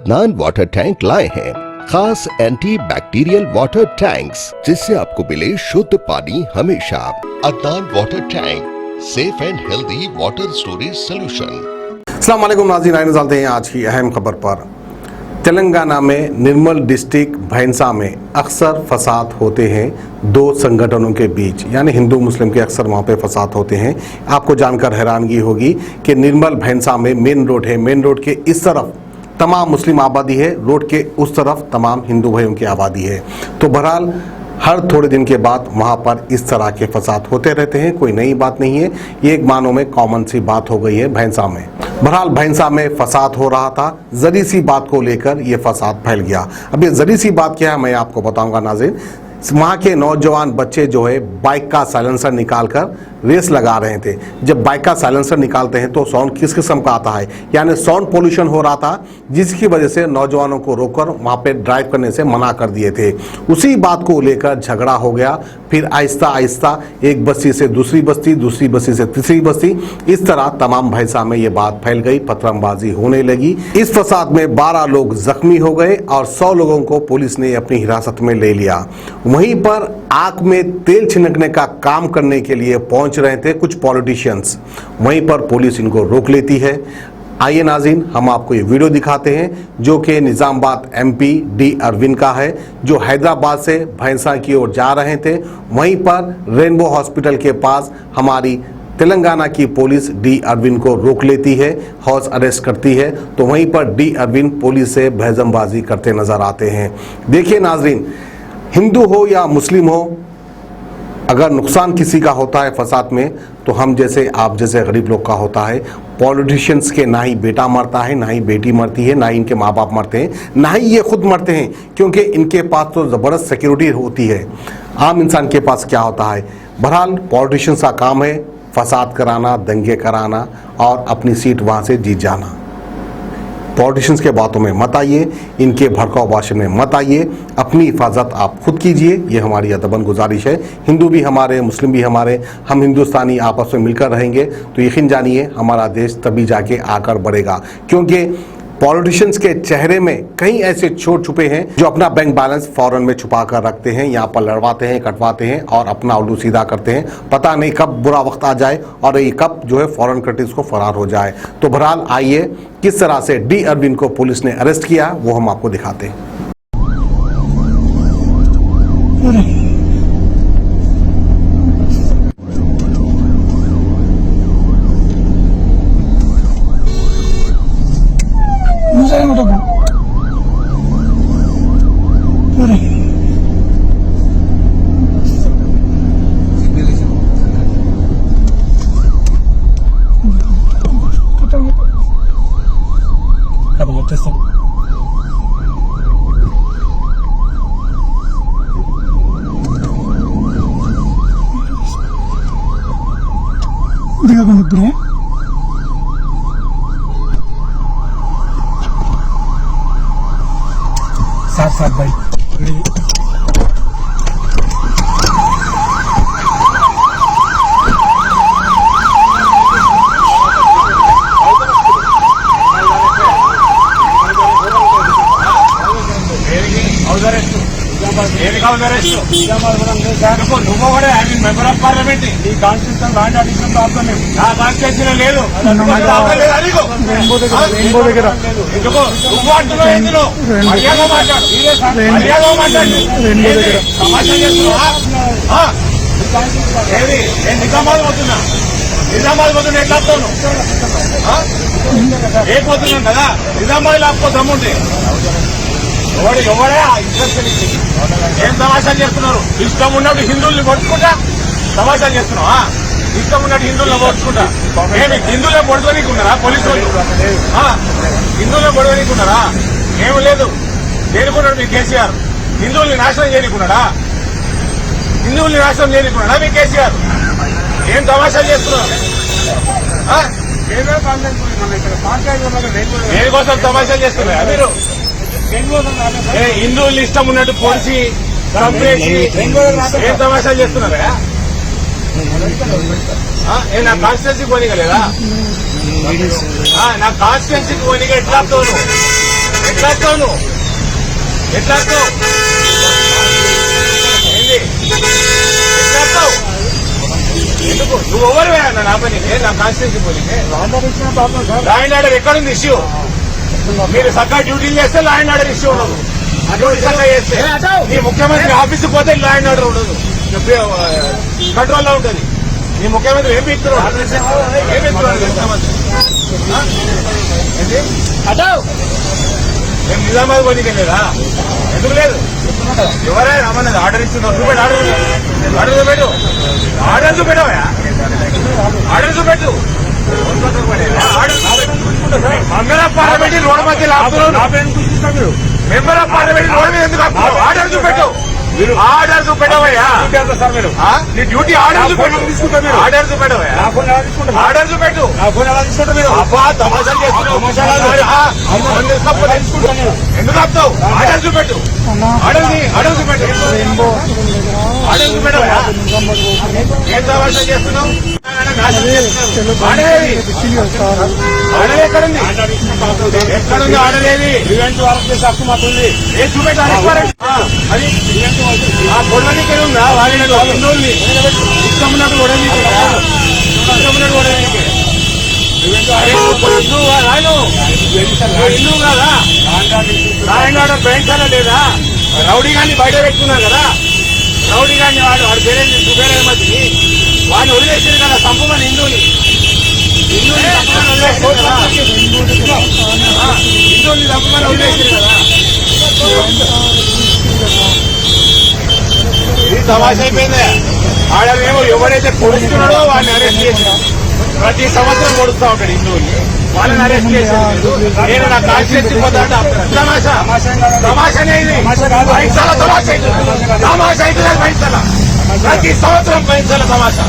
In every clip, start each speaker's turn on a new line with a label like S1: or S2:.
S1: Adnan water tank लाए हैं खास एंटी बैक्टीरियल वाटर टैंक्स, जिससे आपको मिले शुद्ध पानी हमेशा। Adnan water tank, safe and healthy water storage solution.
S2: अस्सलाम वालेकुम नाज़रीन, आइए चलते हैं आज की अहम खबर पर। तेलंगाना में निर्मल डिस्ट्रिक्ट भैंसा में अक्सर फसाद होते हैं दो संगठनों के बीच, यानी हिंदू मुस्लिम के अक्सर वहाँ पे फसाद होते हैं। आपको जानकर हैरानगी होगी कि निर्मल भैंसा में मेन रोड है, मेन रोड के इस तरफ तमाम मुस्लिम आबादी है, रोड के उस तरफ तमाम हिंदू भाइयों की आबादी है। तो बहरहाल हर थोड़े दिन के बाद वहाँ पर इस तरह के फसाद होते रहते हैं, कोई नई बात नहीं है, ये एक मानो में कॉमन सी बात हो गई है भैंसा में। बहरहाल भैंसा में फसाद हो रहा था, जरी सी बात को लेकर ये फसाद फैल गया। अब ये जरी सी बात क्या है मैं आपको बताऊंगा नाज़रीन। वहाँ के नौजवान बच्चे जो है बाइक का साइलेंसर निकालकर रेस लगा रहे थे। जब बाइक का साइलेंसर निकालते हैं तो साउंड किस किस्म का आता है, यानी साउंड पोल्यूशन हो रहा था, जिसकी वजह से नौजवानों को रोककर वहाँ पे ड्राइव करने से मना कर दिए थे। उसी बात को लेकर झगड़ा हो गया, फिर आहिस्ता आहिस्ता एक बस्ती से दूसरी बस्ती, दूसरी बस्ती से तीसरी बस्ती, इस तरह तमाम भैंसा में ये बात फैल गई, पथरमबाजी होने लगी। इस फसाद में 12 लोग जख्मी हो गए और 100 लोगों को पुलिस ने अपनी हिरासत में ले लिया। वहीं पर आग में तेल छिड़कने का काम करने के लिए पहुंच रहे थे कुछ पॉलिटिशियंस, वहीं पर पुलिस इनको रोक लेती है। आइए नाज़रीन, हम आपको ये वीडियो दिखाते हैं जो कि निजामाबाद MP डी अरविंद का है, जो हैदराबाद से भैंसा की ओर जा रहे थे। वहीं पर रेनबो हॉस्पिटल के पास हमारी तेलंगाना की पुलिस डी अरविंद को रोक लेती है, हाउस अरेस्ट करती है। तो वहीं पर डी अरविंद पुलिस से भैजमबाजी करते नजर आते हैं। देखिए नाज़रीन, हिंदू हो या मुस्लिम हो, अगर नुकसान किसी का होता है फसाद में तो हम जैसे आप जैसे गरीब लोग का होता है। पॉलिटिशियंस के ना ही बेटा मरता है, ना ही बेटी मरती है, ना ही इनके माँ बाप मरते हैं, ना ही ये खुद मरते हैं, क्योंकि इनके पास तो ज़बरदस्त सिक्योरिटी होती है। आम इंसान के पास क्या होता है? बहरहाल पॉलिटिशियंस का काम है फसाद कराना, दंगे कराना और अपनी सीट वहाँ से जीत जाना। पॉलिटिशियंस के बातों में मत आइए, इनके भड़काऊ भाषण में मत आइए, अपनी हिफाजत आप खुद कीजिए, ये हमारी अदबन गुजारिश है। हिंदू भी हमारे, मुस्लिम भी हमारे, हम हिंदुस्तानी आपस में मिलकर रहेंगे तो यकीन जानिए हमारा देश तभी जाके आकर बढ़ेगा। क्योंकि पॉलिटिशियंस के चेहरे में कई ऐसे चोर छुपे हैं जो अपना बैंक बैलेंस फॉरेन में छुपा कर रखते हैं, यहाँ पर लड़वाते हैं, कटवाते हैं और अपना उल्लू सीधा करते हैं। पता नहीं कब बुरा वक्त आ जाए और ये कब जो है फॉरेन कंट्रीज को फरार हो जाए। तो बहरहाल आइए किस तरह से डी अरविंद को पुलिस ने अरेस्ट किया वो हम आपको दिखाते हैं।
S3: साथ साथ भाई
S4: member of parliament the constitutional land addition to आपका नहीं ना constitution ले लो रेनबो దగ్గర ఎందుకో ఉపవాసంలో ఎందులో మర్యాద మాట్లాడు మర్యాద మాట్లాడు రెయిన్బో దగ్గర సమాచారం చేస్తున్నా ఏది నేను నిజామాబాద్ పోతున్నా ఎట్లా వస్తాను ఏ పోతున్నాను కదా నిజామాబాద్ ఆపుకో దమ్ముంటే ఎవడే ఏం సమాచారం చేస్తున్నారు? ఇష్టం ఉన్నట్టు హిందువుల్ని పడుచుకుంటా సమాచారం చేస్తున్నావా? ఇష్టం ఉన్నట్టు హిందువులను పడుచుకుంటా ఏమి హిందువులే పొడవనీకున్నారా పోలీసు వాళ్ళు? హిందువులే పొడవనీకున్నారా? ఏమి లేదు. చేరుకున్నాడు మీ కేసీఆర్. హిందువుల్ని నాశనం చేయనీకున్నాడా? హిందువుల్ని నాశనం చేయనీకున్నాడా మీ కేసీఆర్? ఏం సమాచారం చేస్తున్నారు? దేనికోసం సమాచారం చేస్తున్నారా మీరు? హిందువులు ఇష్టం ఉన్నట్టు పొడిచి చంపేసి ఏం తమాషాలు చేస్తున్నారా? నా కాన్స్టిట్యున్సీకి పోనీగలేదా? నా కాన్స్టిట్యున్సీకి పోనీగా ఎట్లా తోను ఎట్లా వస్తావు నువ్వు? ఎట్లా వస్తావు? ఏంది? ఎట్లా వస్తావు? ఎందుకు నువ్వు ఎవరు నా పని నా కాన్స్టిట్యూన్సీ పోలీసే లా అండ్ ఆర్డర్ ఎక్కడుంది ఇష్యూ? మీరు చక్కగా డ్యూటీలు చేస్తే లా అండ్ ఆర్డర్ ఇష్యూ ఉండదు. అటువంటి చక్కగా చేస్తే నీ ముఖ్యమంత్రి ఆఫీస్కి పోతే లా అండ్ ఆర్డర్ ఉండదు, కంట్రోల్లో ఉంటుంది. నీ ముఖ్యమంత్రి ఏం ఇస్తున్నాడు? ఏం ఇస్తున్నాడు ముఖ్యమంత్రి? మేము నిజామాబాద్ పోనీకే లేదా? ఎందుకు లేదు? ఎవరైనా రమ్మన్నది ఆర్డర్ ఇస్తున్నారు. చూపెట్టు ఆర్డర్ చూపెట్టు ఆర్డర్ చూపెట్టవా? ఆర్డర్ చూపెట్టు. మెంబర్ ఆఫ్ పార్లమెంట్ రోడ్ మధ్య ఆపుతున్నావు. మెంబర్ ఆఫ్ పార్లమెంట్ రోడ్ మీద ఎందుకు ఆపుతున్నావు? ఆర్డర్ చూపెట్టు. ఆర్డర్ చూపెట్టవయ్యా. నీ డ్యూటీ ఆర్డర్ చూపెట్టు. ఆర్డర్ చూపెట్టవయ్యా. ఆర్డర్ చూపెట్టు. అబ్బా తమాషాలు చేస్తున్నావు. ఎందుకు ఆపుతావు? ఆర్డర్ చూపెట్టు. ఆర్డర్ చూపెట్టు. ఆర్డర్ చూపెట్టవయ్యా. ఏం తమాషా చేస్తున్నావు? ఆర్డర్ ఎక్కడుంది? ఎక్కడుంది ఆర్డర్? ఏది ఈవెంట్ వాళ్ళకి చేసే హక్కు మాకుంది. ఏం చూపెట్టు? అది ఆ గొడవనికి ఉందా? వాళ్ళని హిందువుల్ని ఇష్టం ఉన్నట్టు గొడవనికి ఇష్టం ఉన్నట్టు గొడవనికి హిందువు కాదా? రాయణ బయట లేదా? రౌడీ గాన్ని బయట పెట్టుకున్నారు కదా. రౌడీ గాన్ని వాడు పేరేంటి సుబేరే మధ్య వాడిని వదిలేసారు కదా. సంపమని హిందువుని హిందువుల్ని సంపమని వదిలేసారు కదా. ఇది తమాషా అయిపోయింది. ఆడేమో ఎవరైతే పొడుస్తున్నాడో వాడిని అరెస్ట్ చేశారు. ప్రతి సంవత్సరం పొడుస్తా ఉంటాడు హిందువుల్ని, వాళ్ళని అరెస్ట్ చేశారు. నేను నా కాన్స్టిట్యూన్సీ పోతా తమాషా తమాషానే ఇది. పైసల తమాషా అవుతుంది. తమాషా అవుతుంది పైసల. ప్రతి సంవత్సరం పైసల తమాషా.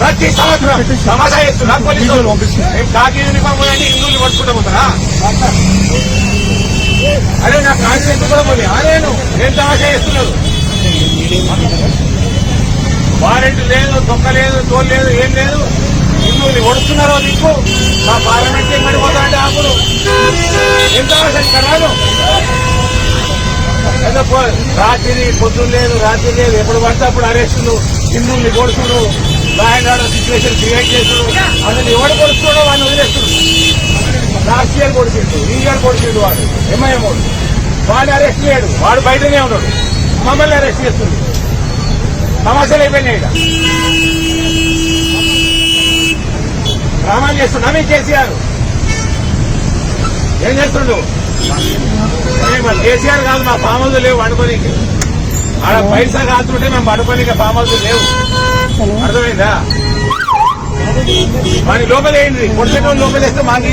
S4: ప్రతి సంవత్సరం తమాషా చేస్తున్నారు పోలీసులు. మేము కాకి యూనిఫామ్ అంటే హిందువుల్ని పట్టుకుంటూ పోతారా? అరే నా కాన్స్టిట్యూన్సీ కూడా పోలే. నేను తమాషా చేస్తున్నారు. వారెంట్ లేదు, తొక్క లేదు, తోలు లేదు, ఏం లేదు. హిందువులు ఒడుస్తున్నారో నీకు. మా పార్లమెంట్ ఎక్కడి పోతా అంటే ఆపులు ఎంత రాదు. రాత్రి పొద్దున్న లేదు, రాత్రి లేదు, ఎప్పుడు పడితే అప్పుడు అరెస్టులు, హిందువుల్ని కొడుతుడు, law and order situation create చేసుడు. అసలు ఎవడు కొడుతున్నాడో వాడిని వదిలేస్తున్నాడు. లాస్ట్ ఇయర్ కొడిచిండు, ఈ ఇయర్ కొడిచిండు వాడు ఎంఐఎం వాడు. వాడిని అరెస్ట్ చేయడు, వాడు బయటనే ఉన్నాడు. మమ్మల్ని అరెస్ట్ చేస్తుంది. తమాషాలు అయిపోయినాయి. ఇక డ్రామాలు చేస్తున్నా మీ కేసీఆర్. ఏం చేస్తుండు? కేసీఆర్ కాదు, మా ఫామ్ హౌస్ లేవు పడుకోనికి. ఆడ పైసా కాస్తుంటే మేము పడుకోనికి ఫామ్ హౌస్ లేవు. అర్థమైందా? వాడి లోపలేండి పొడిచేటోళ్ళు లోపలేస్తే మాకు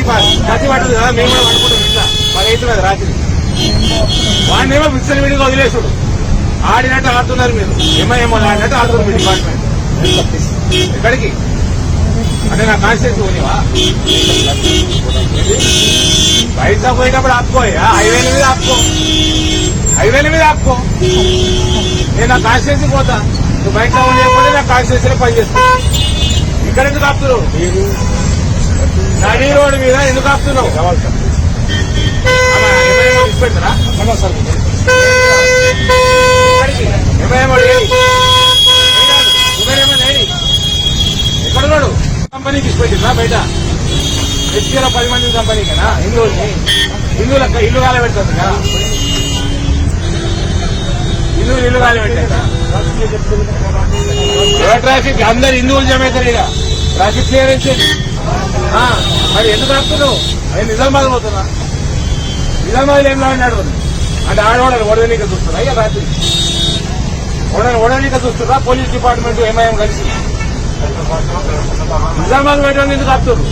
S4: కత్తి పట్టదు కదా. మేము కూడా పడుకుంటాం. ఇట్లా మాకు అవుతున్నది రాత్రి. వాడినేమో మిక్సర్ విడిగా వదిలేసుడు. ఆడినట్టు ఆడుతున్నారు మీరు. ఏమో ఆడినట్టు ఆడుతున్నారు మీ డిపార్ట్మెంట్. ఎక్కడికి అంటే నా కాన్స్టిట్యూన్సీ పోనివా? పైసా పోయినప్పుడు ఆపుకోయా. హైవేల మీద ఆపుకో, హైవేల మీద ఆపుకో. నేను నా కాన్స్టిట్యూన్సీ పోతా. నువ్వు బయట ఉండకపోతే నా కాన్స్టిట్యూన్సీలో పనిచేస్తా. ఇక్కడ ఎందుకు ఆపుతున్నావు? నడి రోడ్డు మీద ఎందుకు ఆపుతున్నావు? పెడతారా? ఎక్కడున్నాడు? కంపెనీకి ఇచ్చిపెట్టిందా బయట? ఎస్పీలో 10 మంది కంపెనీకేనా? హిందువులకు ఇల్లు కాల పెడుతుంది కదా. హిందువులు ఇల్లు కాల పెట్టారా? ట్రాఫిక్ అందరు హిందువులు జమవుతారు. ఇక ట్రాఫిక్ క్లియరెన్స్. మరి ఎందుకు ఆపుతున్నావు? అది నిజామాబాద్ పోతున్నా. నిజామాబాద్ ఏం లాడినాడు అంటే ఆడవాళ్ళని ఓడవనీక చూస్తున్నా. ఇక రాత్రి ఓడవనీక చూస్తున్నా. పోలీస్ డిపార్ట్మెంట్ ఎంఐఎం కలిసి నిజామాబాద్ పెట్టడం ఎందుకు ఆపుతారు?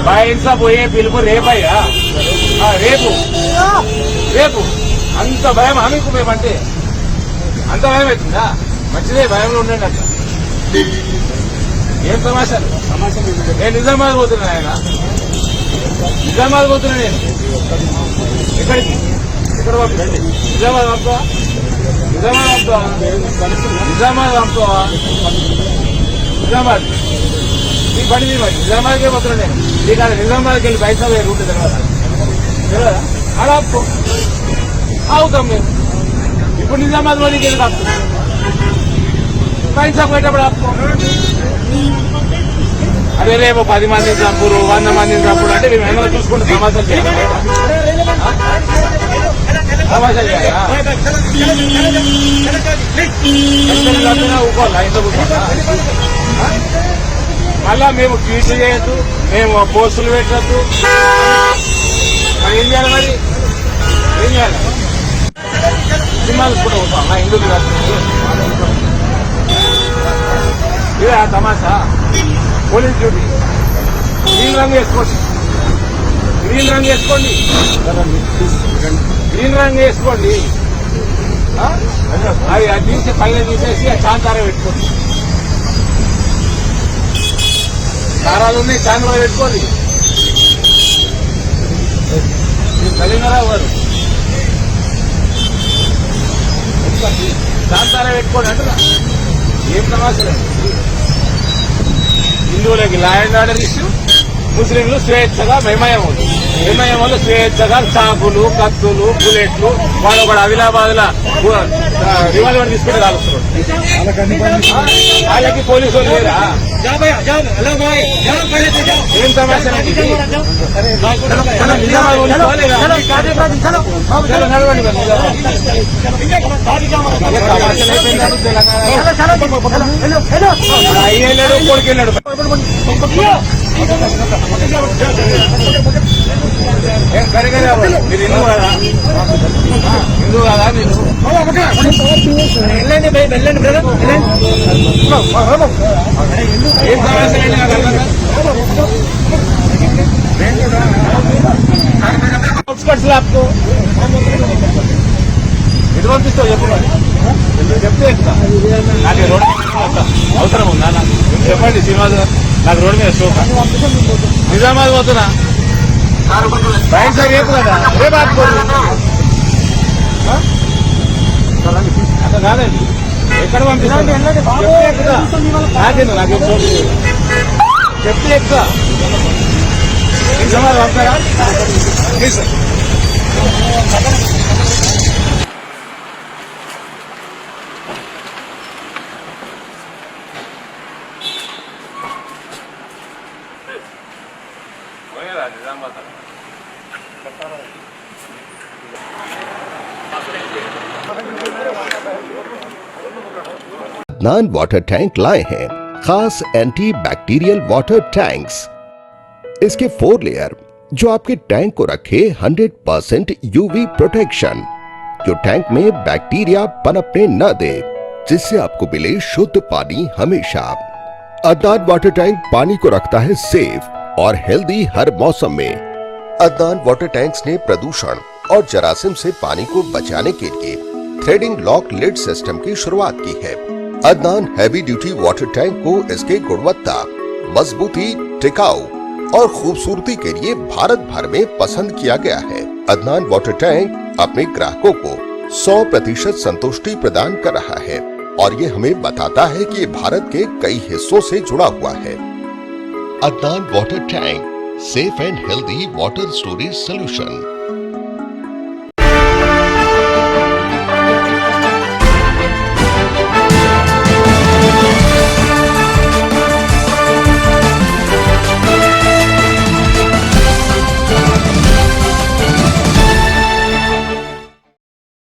S4: బైన్సా పోయే పిలుపు రేపయ్యా. రేపు రేపు అంత భయం మీకు మేమంటే అంత భయం అవుతుందా? మంచిదే, భయంలో ఉండండి. అట్లా ఏం సమాచారం? నేను నిజామాబాద్ పోతున్నా. ఆయన నిజామాబాద్ పోతున్నా. నేను ఎక్కడికి? ఎక్కడ పంపించండి? నిజామాబాద్ పంపుతావా? నిజామాబాద్ పంపుతావా? నిజామాబాద్ ఈ బండి మరి నిజామాబాద్కే పోతున్నా. నేను నీకు అది నిజామాబాద్కి వెళ్ళి బయట రూట్ తర్వాత అలా ఆపుకో అవుతాం మేము ఇప్పుడు నిజామాబాద్ వాడికి ఎందుకు ఆపుతాం పైసా పోయేటప్పుడు ఆపుకో అదే రేపు 10 మందిని చంపురు 100 మందిని చంపురు అంటే మేము ఏమైనా చూసుకుంటే సమాచారం చేయాలి సమాచారం ఊకోవాలా ఇంత మళ్ళా మేము ట్వీట్లు చేయొద్దు మేము పోస్టులు పెట్టద్దు మరి ఏం చేయాలి మరి ఏం చేయాలి సినిమాలు కూడా పోతాం మా హిందువులు కాదు ఇదే ఆ తమాషా పోలీస్ డ్యూటీ గ్రీన్ రంగు వేసుకోండి గ్రీన్ రంగు వేసుకోండి గ్రీన్ రంగు వేసుకోండి అది తీసి పైన తీసేసి ఆ చాంతారా పెట్టుకోండి దారాలు ఉన్నాయి చాంద్రా పెట్టుకోండి కలిగినరా వారు చాంతారా పెట్టుకోండి అంటున్నా ఏం సమస్య హిందువులకి లా అండ్ ఆర్డర్ ఇష్యూ ముస్లింలు స్వేచ్ఛగా మేమయములు మేమయములు స్వేచ్ఛగా చాకులు కత్తులు బుల్లెట్లు వాళ్ళు కూడా ఆదిలాబాద్ లా రివాల్వర్ తీసుకుంటే కాలుస్తున్నారు వాళ్ళకి పోలీసు వాళ్ళు లేరా ఏం సమస్య నడవండి అయ్యేళ్ళాడు కొడుకెళ్ళాడు మీరు హిందూ కదా హిందూ కదా మీరు వెళ్ళండి వెళ్ళండి బ్రదర్ ఏం సమస్య అవుట్స్కట్స్ లాప్కో ఎటు పంపిస్తావు చెప్పు మరి చెప్తే ఎక్కువ నాకు రోడ్ అవసరం ఉందా నాకు చెప్పండి శ్రీనివాస్ గారు నాకు రోడ్డు మీద షోక నిజామాబాద్ పోతున్నా బయట సార్ రేపు కదా రేపు ఆపుకోండి అట్లా కాదండి ఎక్కడ పంపిస్తాను నాకేందు నాకు చెప్తే ఎక్కువ నిజామాబాద్ పంపారా సార్
S1: अदनान वाटर टैंक लाए हैं खास एंटी बैक्टीरियल वाटर टैंक्स। इसके 4 लेयर जो आपके टैंक को रखे 100% यूवी प्रोटेक्शन, जो टैंक में बैक्टीरिया पनपने न दे, जिससे आपको मिले शुद्ध पानी हमेशा। अदनान वाटर टैंक पानी को रखता है सेफ और हेल्दी हर मौसम में। अदनान वाटर टैंक्स ने प्रदूषण और जरासीम से पानी को बचाने के लिए थ्रेडिंग लॉक लिड सिस्टम की शुरुआत की है। Adnan heavy duty water tank को इसके गुणवत्ता, मजबूती, टिकाऊ और खूबसूरती के लिए भारत भर में पसंद किया गया है। अदनान वाटर टैंक अपने ग्राहकों को 100% संतुष्टि प्रदान कर रहा है और ये हमें बताता है कि ये भारत के कई हिस्सों से जुड़ा हुआ है। Adnan water tank, safe and healthy water storage solution.